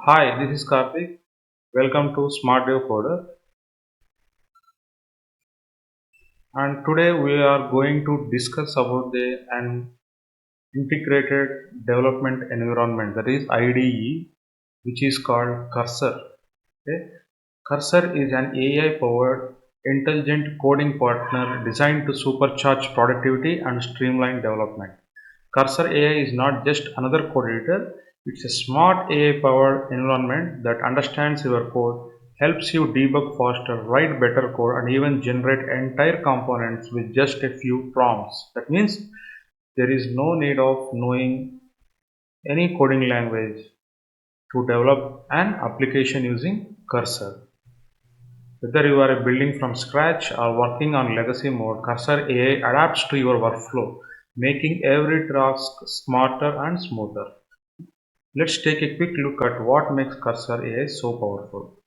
Hi, this is Karthik. Welcome to Smart Dev Coder. And today we are going to discuss about an integrated development environment, that is IDE, which is called Cursor. Okay? Cursor is an AI-powered intelligent coding partner designed to supercharge productivity and streamline development. Cursor AI is not just another code editor, it's a smart AI powered environment that understands your code, helps you debug faster, write better code, and even generate entire components with just a few prompts. That means there is no need of knowing any coding language to develop an application using Cursor. Whether you are building from scratch or working on legacy mode, Cursor AI adapts to your workflow, making every task smarter and smoother. Let's take a quick look at what makes Cursor AI so powerful.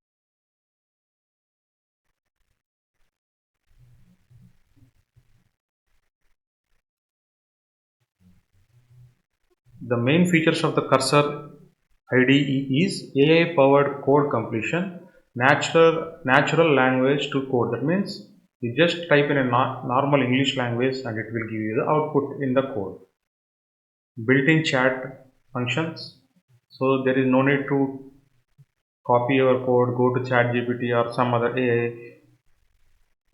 The main features of the Cursor IDE is AI-powered code completion, natural language to code. That means you just type in a normal English language and it will give you the output in the code. Built-in chat functions, so there is no need to copy your code, go to ChatGPT or some other AI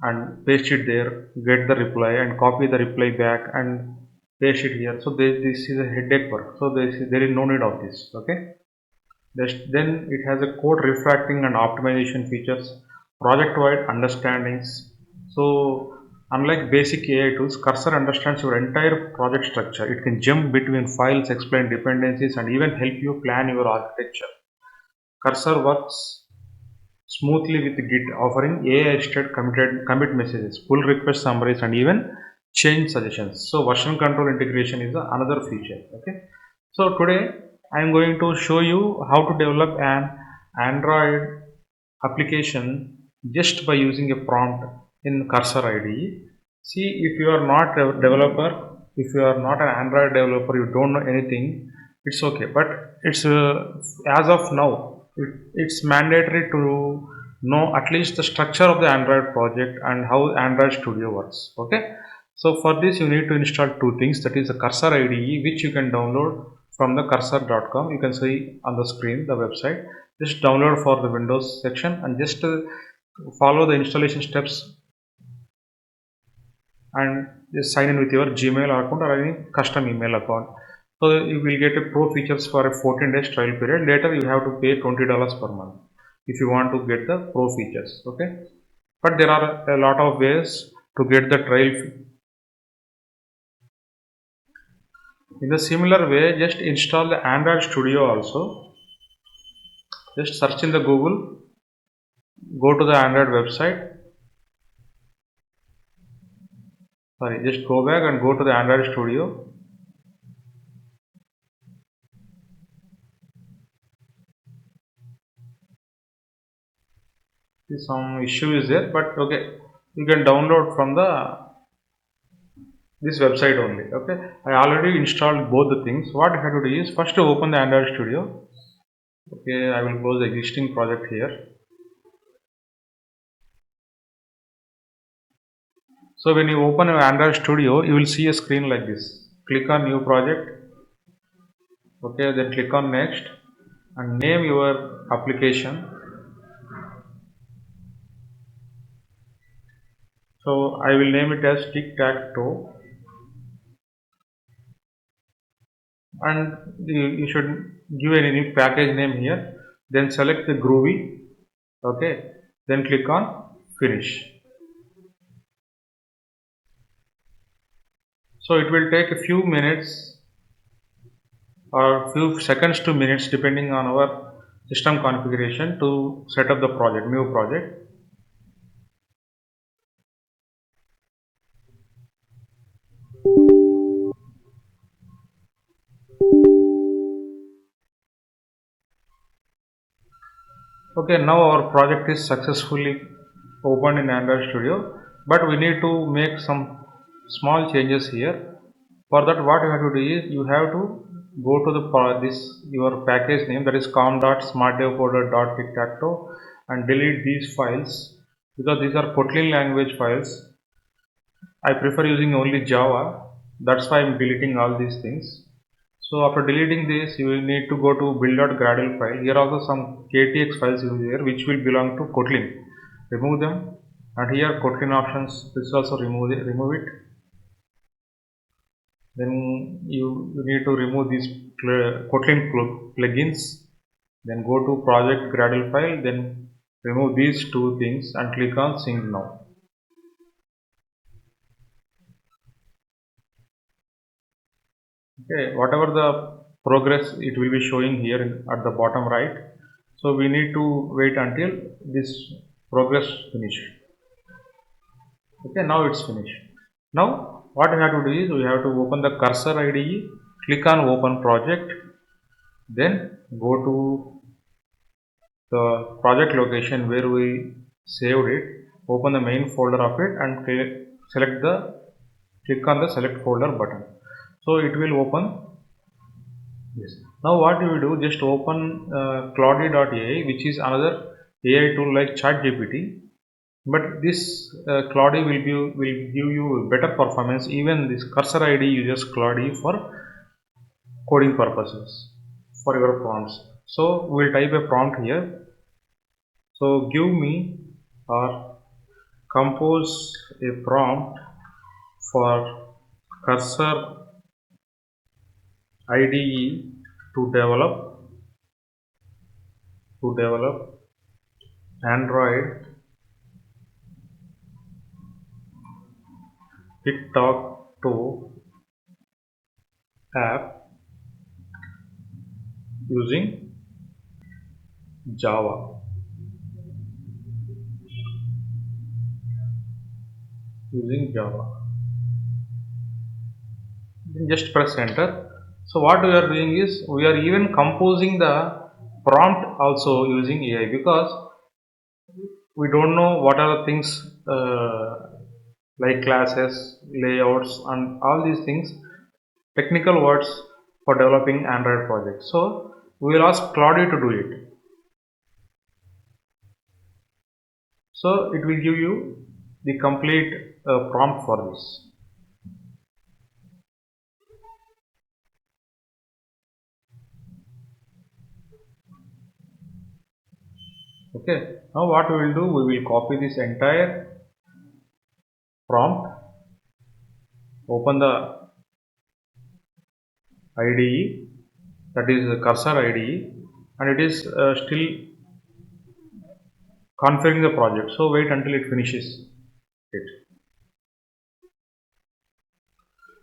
and paste it there, get the reply and copy the reply back and paste it here. So this is a headache work. So there is no need of this. Okay. Then it has a code refactoring and optimization features, project-wide understandings. So unlike basic AI tools, Cursor understands your entire project structure. It can jump between files, explain dependencies, and even help you plan your architecture. Cursor works smoothly with Git, offering AI-assisted commit messages, pull request summaries, and even change suggestions. So version control integration is another feature. Okay. So today I am going to show you how to develop an Android application just by using a prompt in Cursor IDE. See, if you are not a developer, if you are not an Android developer, you don't know anything, it's okay. But it's as of now, it's mandatory to know at least the structure of the Android project and how Android Studio works. Okay. So for this, you need to install two things. That is the Cursor IDE, which you can download from the cursor.com. You can see on the screen the website. Just download for the Windows section and just follow the installation steps and just sign in with your Gmail account or any custom email account. So you will get a pro features for a 14 days trial period. Later you have to pay $20 per month if you want to get the pro features. Okay, but there are a lot of ways to get the trial. In the similar way, just install the Android Studio also. Just search in the Google, go to the Android website. Sorry, just go back and go to the Android Studio. Some issue is there, but okay, you can download from the this website only. Okay, I already installed both the things. What I have to do is first to open the Android Studio. Okay, I will close the existing project here. So when you open your Android Studio, you will see a screen like this. Click on new project. Okay, then click on next and name your application. So I will name it as tic tac toe, and you should give a unique package name here. Then select the Groovy. Okay, then click on finish. So it will take a few minutes or few seconds to minutes depending on our system configuration to set up the project, new project. Okay, now our project is successfully opened in Android Studio, but we need to make some small changes here. For that, what you have to do is you have to go to the this your package name, that is com.smartdevfolder.tictacto, and delete these files because these are Kotlin language files. I prefer using only Java. That's why I'm deleting all these things. So after deleting this, you will need to go to build.gradle file. Here also some KTX files is here which will belong to Kotlin. Remove them, and here Kotlin options. This also remove it. Then you need to remove these Kotlin plugins. Then go to project Gradle file. Then remove these two things and click on sync now. Okay, whatever the progress it will be showing here at the bottom right. So we need to wait until this progress finish. Okay, now it's finished. Now what we have to do is we have to open the cursor IDE, click on open project, then go to the project location where we saved it, open the main folder of it and click on the select folder button. So it will open. Yes. Now what you will do, just open Claude.ai, which is another AI tool like ChatGPT. But this Claude will give you better performance. Even this cursor ID uses Claude for coding purposes for your prompts. So we'll type a prompt here. So give me or compose a prompt for cursor IDE to develop Android TikTok to app using Java. Then just press enter. So what we are doing is we are even composing the prompt also using AI, because we don't know what are the things like classes, layouts, and all these things, technical words for developing Android projects. So we will ask Claude to do it. So it will give you the complete prompt for this. Okay. Now what we will do, we will copy this entire prompt, open the IDE, that is the cursor IDE, and it is still configuring the project. So wait until it finishes it.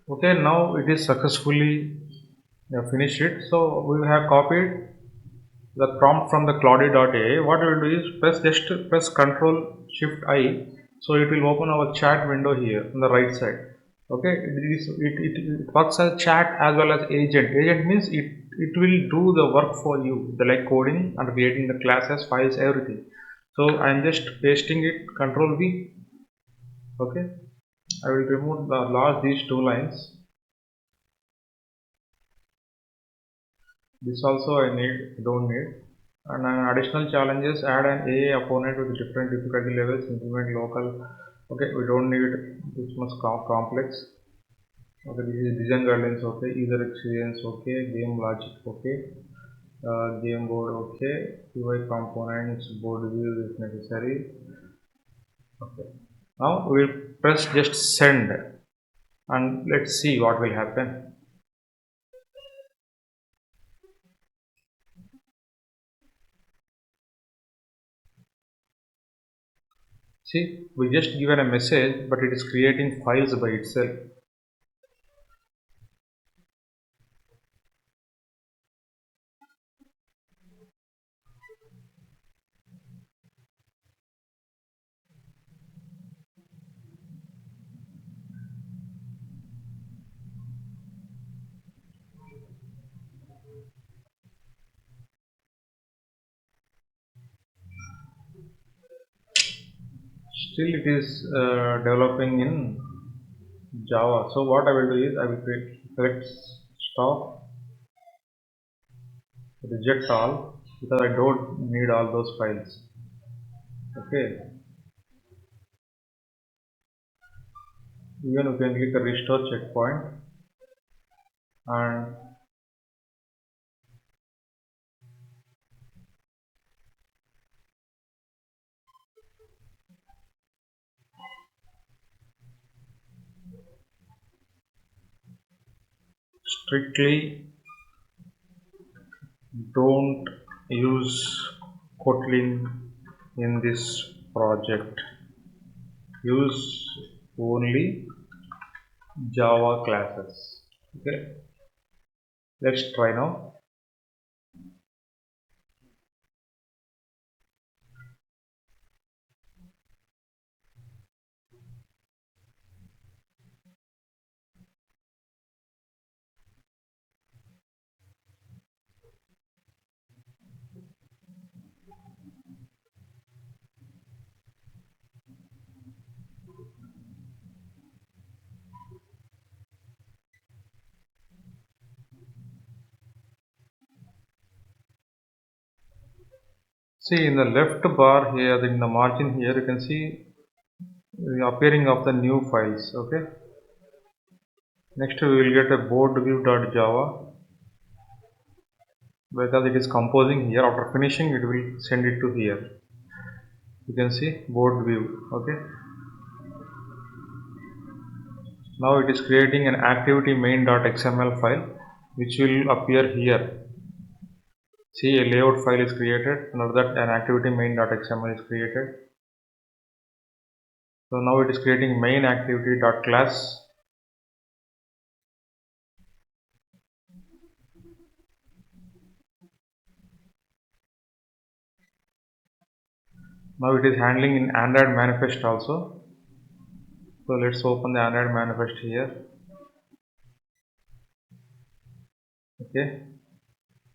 Okay, now it is successfully finished it. So we have copied the prompt from the Claude.ai. What we will do is press Ctrl Shift I. So it will open our chat window here on the right side. Okay, it works as chat as well as agent. Agent means it will do the work for you, the like coding and creating the classes, files, everything. So I am just pasting it, Ctrl V. Okay, I will remove these two lines. This also I don't need. And additional challenges, add an AI opponent with different difficulty levels, implement local. Okay, we don't need this much complex. Okay, this is design guidelines, okay, user experience, okay, game logic, okay, game board, okay, UI components, board view if necessary. Okay, now we will press just send and let's see what will happen. See, we just given a message, but it is creating files by itself. Still it is developing in Java. So what I will do is I will select stop reject all because I don't need all those files. Okay, even we can click the restore checkpoint and strictly don't use Kotlin in this project. Use only Java classes. Okay, let's try now. See in the left bar here, in the margin here, you can see the appearing of the new files. Okay, next we will get a board view.java because it is composing here. After finishing, it will send it to here. You can see board view. Okay, now it is creating an activity main.xml file which will appear here. See, a layout file is created. Now that an activity main.xml is created. So now it is creating main activity.class. Now it is handling in Android manifest also. So let's open the Android manifest here. Okay.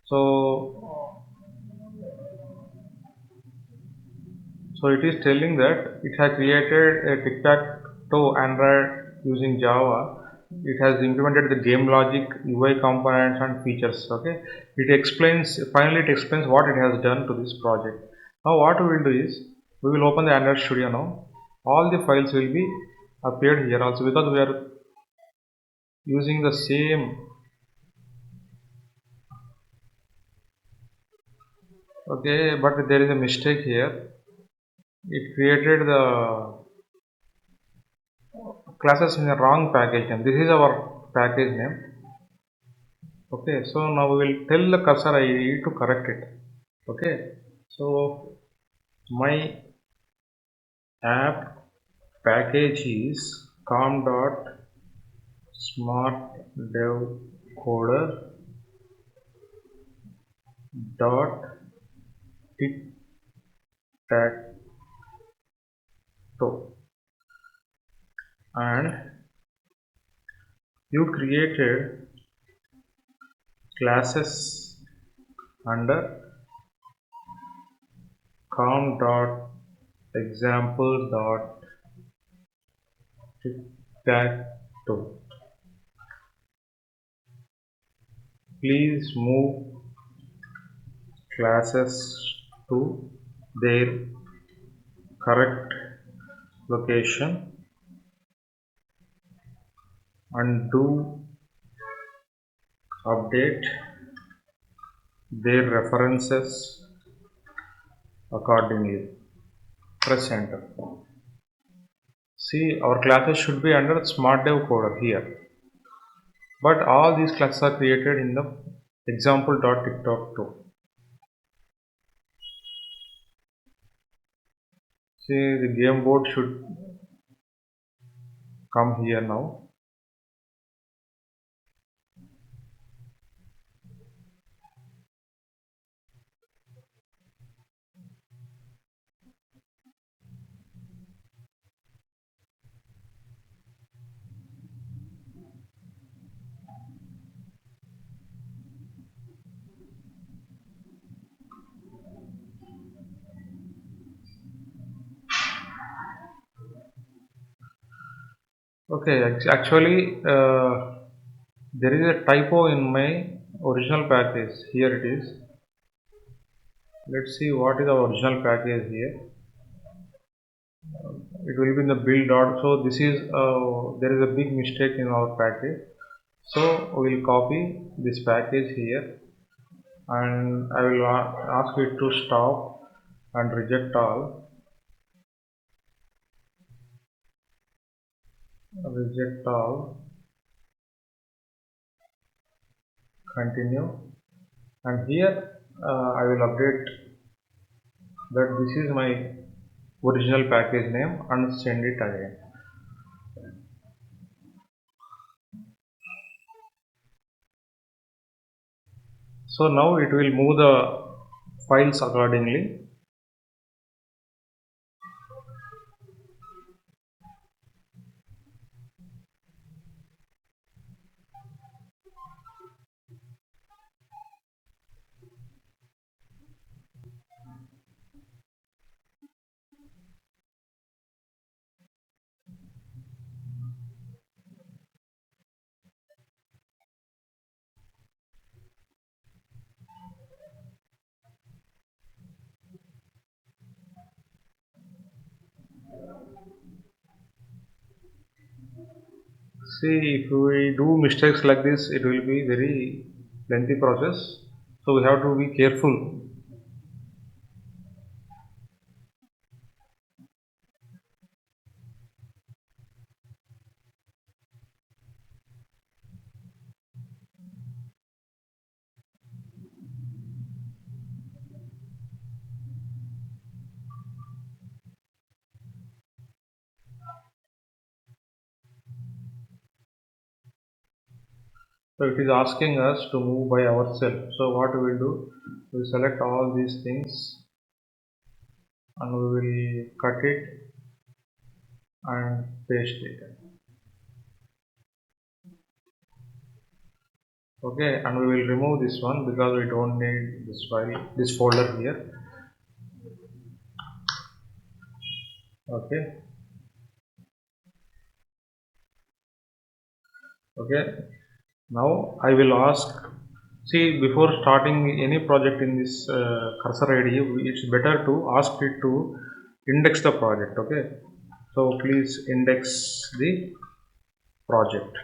So it is telling that it has created a tic-tac-toe Android using Java. It has implemented the game logic, UI components and features. Okay. Finally it explains what it has done to this project. Now what we will do is, we will open the Android Studio now. All the files will be appeared here also because we are using the same. Okay, but there is a mistake here. It created the classes in a wrong package name. This is our package name. Okay, so now we will tell the cursor ID to correct it. Okay, so my app package is com.smartdevcoder.tic-tac-toe, and you created classes under com.example.tic-tac-toe. Please move classes to their correct location and do update their references accordingly. Press enter. See, our classes should be under smart dev coder here, but all these classes are created in the example.tic-tac-toe. See, the game board should come here now. Okay, actually, there is a typo in my original package. Here it is. Let's see what is our original package here. It will be in the build dot. So this is there is a big mistake in our package. So we will copy this package here, and I will ask it to stop and reject all. Reject all. Continue. And here I will update that this is my original package name and send it again. So now it will move the files accordingly. See, if we do mistakes like this, it will be very lengthy process. So we have to be careful. So it is asking us to move by ourselves. So what we will do, we will select all these things and we will cut it and paste it. Okay, and we will remove this one because we don't need this file, this folder here. Okay. Okay. Now I will ask. See, before starting any project in this cursor ID, it's better to ask it to index the project. Okay. So please index the project.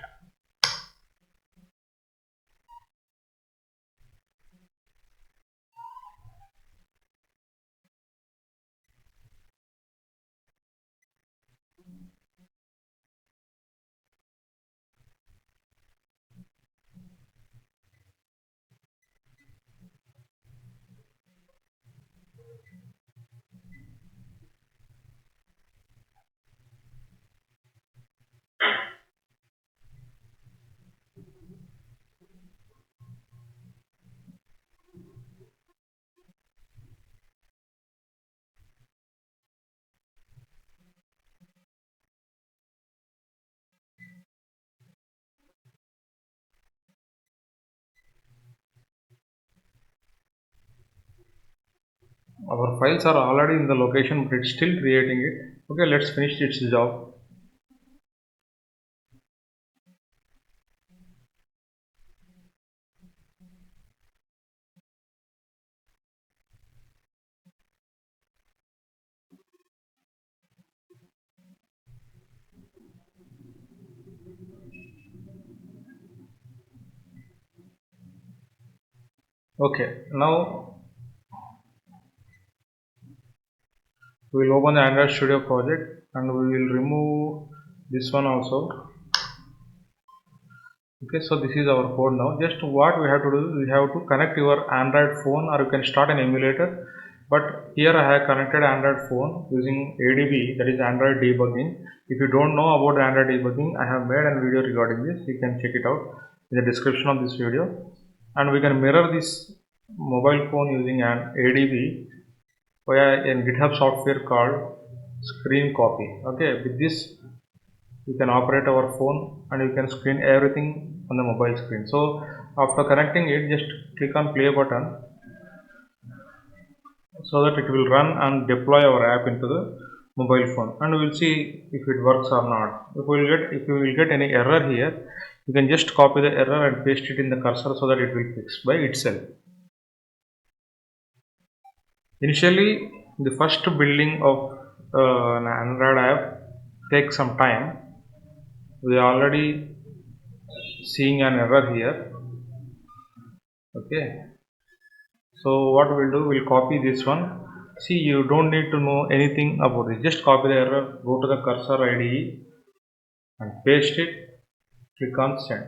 Our files are already in the location, but it's still creating it. Okay, let's finish its job. Okay, now we will open the Android Studio project and we will remove this one also. Okay, so this is our code now. Just what we have to do, we have to connect your Android phone or you can start an emulator. But here I have connected Android phone using ADB, that is Android debugging. If you don't know about Android debugging, I have made a video regarding this. You can check it out in the description of this video. And we can mirror this mobile phone using an ADB via a GitHub software called screen copy. Okay, with this you can operate our phone and you can screen everything on the mobile screen. So after connecting it, just click on play button so that it will run and deploy our app into the mobile phone, and we will see if it works or not. If you will get any error here, you can just copy the error and paste it in the cursor so that it will fix by itself. Initially, the first building of an Android app takes some time. We are already seeing an error here. Okay, so what we'll do, we'll copy this one. See, you don't need to know anything about it. Just copy the error, go to the cursor IDE and paste it. Click on send.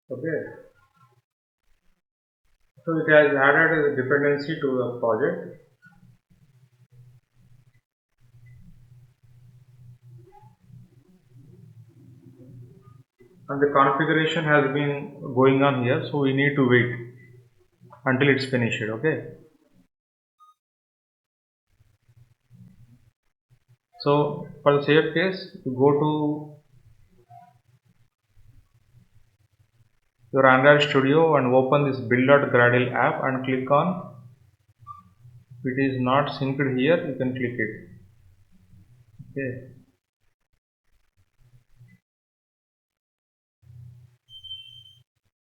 Okay, so it has added a dependency to the project. And the configuration has been going on here, so we need to wait until it's finished. Okay, so for the safe case, you go to your Android Studio and open this build.gradle app and click on. If it is not synced here, you can click it. Okay,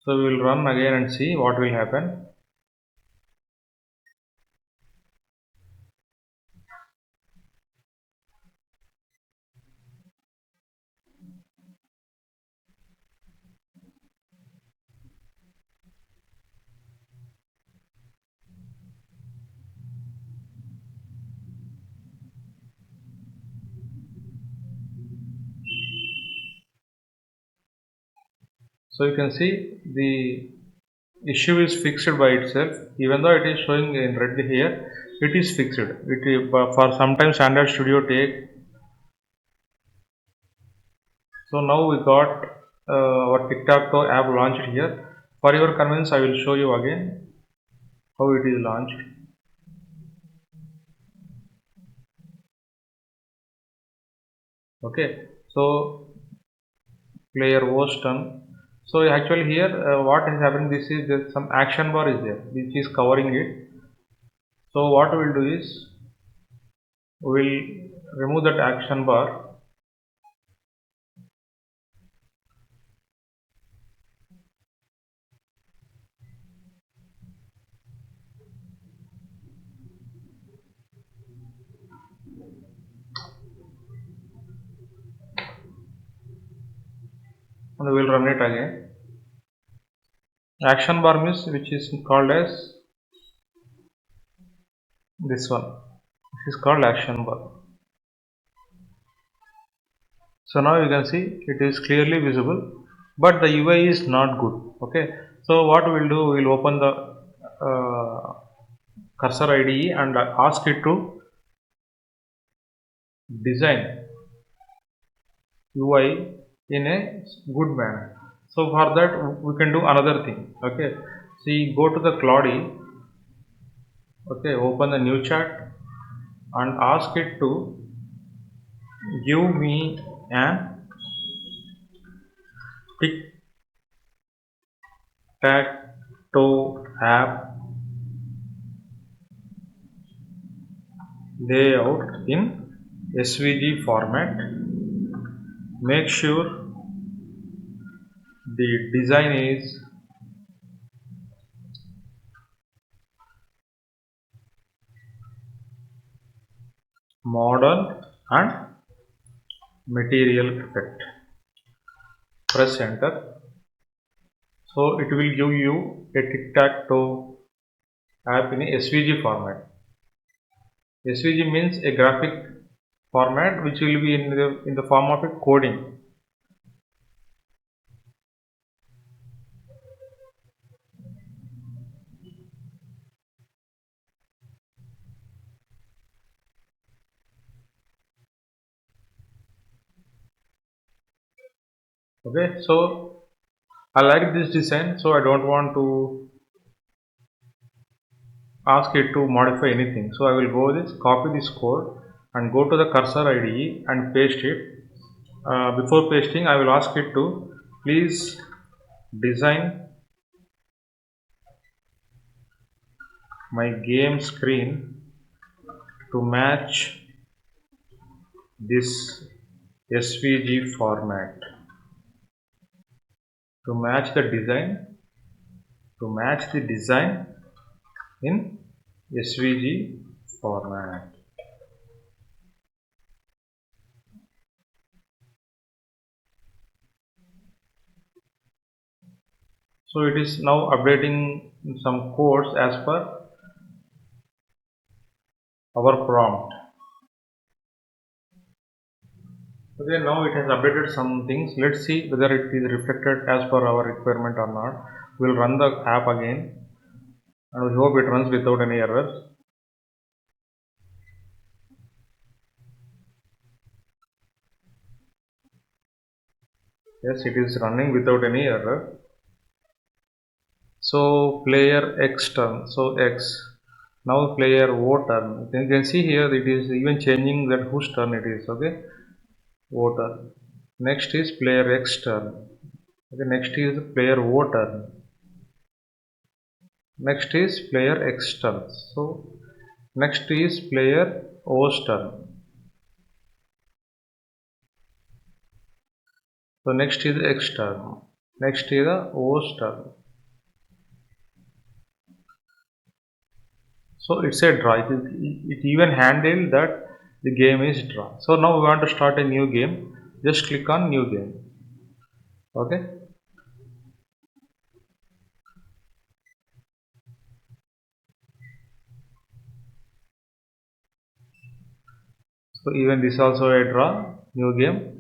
so we will run again and see what will happen. So you can see the issue is fixed by itself. Even though it is showing in red here, it is fixed. For sometimes Android Studio take. So now we got our tic-tac-toe app launched here. For your convenience, I will show you again how it is launched. Okay, so player host done. So actually here what is happening, this is there some action bar is there which is covering it. So what we will do is we will remove that action bar. And we will run it again. Action bar means which is called as this one. This is called action bar. So now you can see it is clearly visible, but the UI is not good. Okay, so what we will do, we will open the cursor IDE and ask it to design UI in a good manner. So for that we can do another thing. Okay, see, go to the Claude. Okay, open the new chat and ask it to give me an tic tac toe app layout in SVG format. Make sure the design is modern and material effect. Press enter. So it will give you a tic-tac-toe app in a SVG format. SVG means a graphic format which will be in the form of a coding. Okay, so I like this design, so I don't want to ask it to modify anything. So I will go this, copy this code and go to the cursor IDE and paste it. Before pasting, I will ask it to please design my game screen to match this SVG format to match the design in SVG format. So it is now updating some codes as per our prompt. Okay, now it has updated some things. Let's see whether it is reflected as per our requirement or not. We'll run the app again and we hope it runs without any errors. Yes, it is running without any error. So player X turn, so X. Now player O turn. You can see here it is even changing that whose turn it is. Okay, O turn. Next is player X turn. Okay, next is player O turn. Next is player X turn. So next is player O's turn. So next is X turn. Next is the O's turn. So it's a draw. It even handled that the game is draw. So now we want to start a new game. Just click on new game. Okay. So even this also a draw. New game.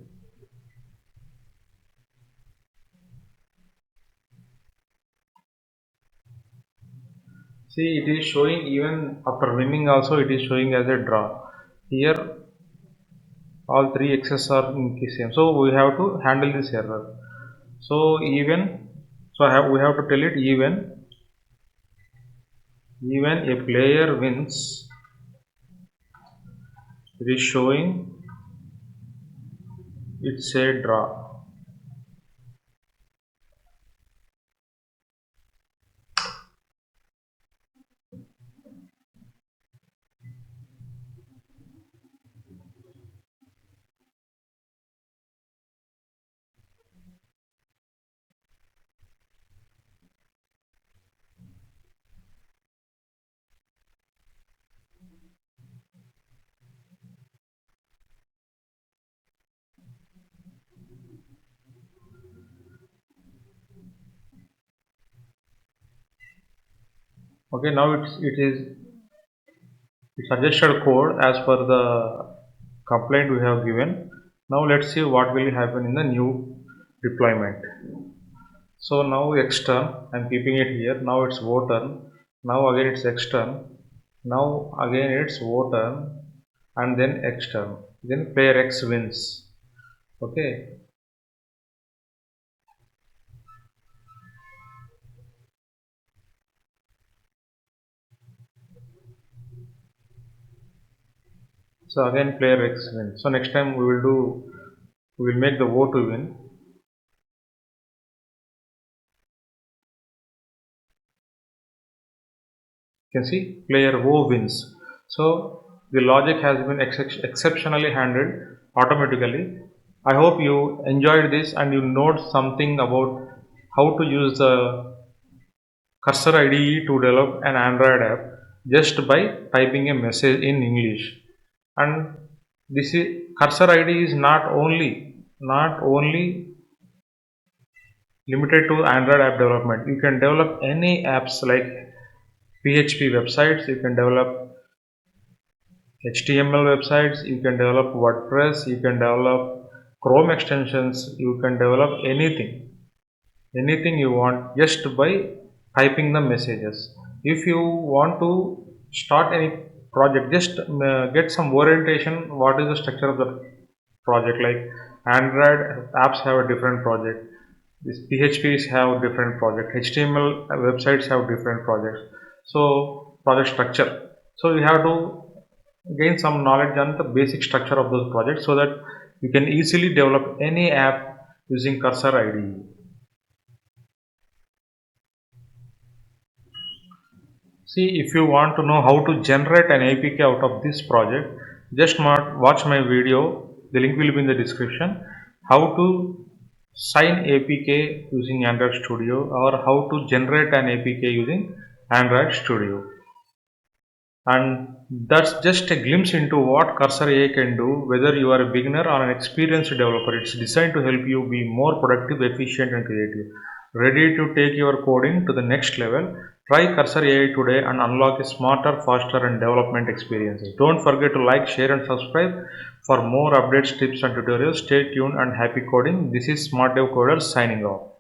See, it is showing even after winning also it is showing as a draw. Here all three X's are in the same. So we have to handle this error. So even we have to tell it even a player wins, it is showing it's a draw. Okay, now it suggested code as per the complaint we have given. Now let's see what will happen in the new deployment. So now X turn, I'm keeping it here. Now it's O turn. Now again it's X turn. Now again it's O turn and then X turn. Then player X wins. Okay. So again player X wins. So next time we will make the O to win. You can see player O wins. So the logic has been exceptionally handled automatically. I hope you enjoyed this and you know something about how to use the Cursor IDE to develop an Android app just by typing a message in English. And this is Cursor IDE is not only limited to Android app development. You can develop any apps like PHP websites, you can develop HTML websites, you can develop WordPress, you can develop Chrome extensions, you can develop anything you want just by typing the messages. If you want to start any project, just get some orientation what is the structure of the project. Like Android apps have a different project, these PHPs have different project, HTML websites have different projects. So project structure, so you have to gain some knowledge on the basic structure of those projects so that you can easily develop any app using Cursor IDE. See, if you want to know how to generate an APK out of this project, just watch my video The link will be in the description. How to sign APK using Android Studio, or how to generate an APK using Android Studio. And that's just a glimpse into what Cursor AI can do. Whether you are a beginner or an experienced developer, it's designed to help you be more productive, efficient, and creative. Ready to take your coding to the next level? Try Cursor AI today and unlock a smarter, faster, and development experiences. Don't forget to like, share, and subscribe for more updates, tips, and tutorials. Stay tuned and happy coding. This is Smart Dev Coder signing off.